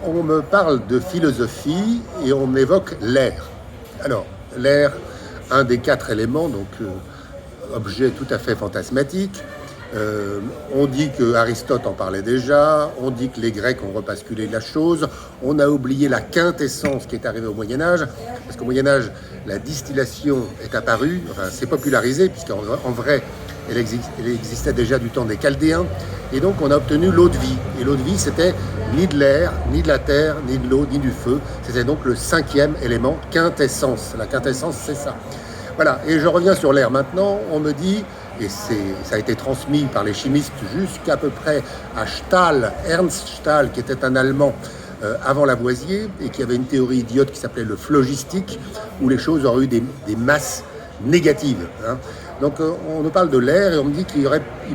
on me parle de philosophie et on évoque l'air. Alors, l'air, un des 4 éléments, donc objet tout à fait fantasmatique. On dit que Aristote en parlait déjà, on dit que les Grecs ont rebasculé la chose, on a oublié la quintessence qui est arrivée au Moyen-Âge, parce qu'au Moyen-Âge, la distillation est apparue, enfin s'est popularisée, puisqu'en vrai, elle existait déjà du temps des Chaldéens, et donc on a obtenu l'eau de vie. Et l'eau de vie, c'était ni de l'air, ni de la terre, ni de l'eau, ni du feu. C'était donc le 5e élément, quintessence. La quintessence, c'est ça. Voilà, et je reviens sur l'air maintenant, on me dit, et ça a été transmis par les chimistes jusqu'à peu près à Stahl, Ernst Stahl, qui était un Allemand avant Lavoisier, et qui avait une théorie idiote qui s'appelait le phlogistique, où les choses auraient eu des masses négatives. Hein. Donc on nous parle de l'air et on me dit qu'il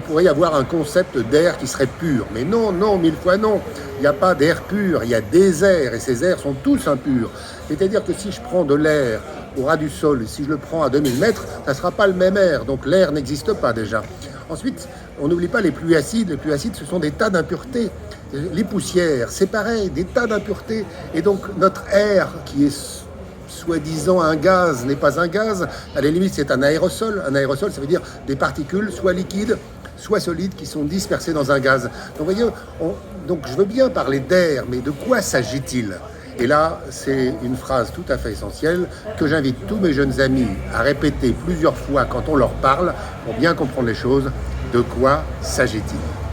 pourrait y avoir un concept d'air qui serait pur. Mais non, 1000 fois non. Il n'y a pas d'air pur, il y a des airs, et ces airs sont tous impurs. C'est-à-dire que si je prends de l'air au ras du sol, et si je le prends à 2000 mètres, ça ne sera pas le même air. Donc l'air n'existe pas déjà. Ensuite, on n'oublie pas les pluies acides. Les pluies acides, ce sont des tas d'impuretés. Les poussières, c'est pareil, des tas d'impuretés. Et donc notre air, qui est soi-disant un gaz, n'est pas un gaz. À la limite, c'est un aérosol. Un aérosol, ça veut dire des particules, soit liquides, soit solides, qui sont dispersées dans un gaz. Donc, vous voyez, donc je veux bien parler d'air, mais de quoi s'agit-il ? Et là, c'est une phrase tout à fait essentielle que j'invite tous mes jeunes amis à répéter plusieurs fois quand on leur parle pour bien comprendre les choses. De quoi s'agit-il ?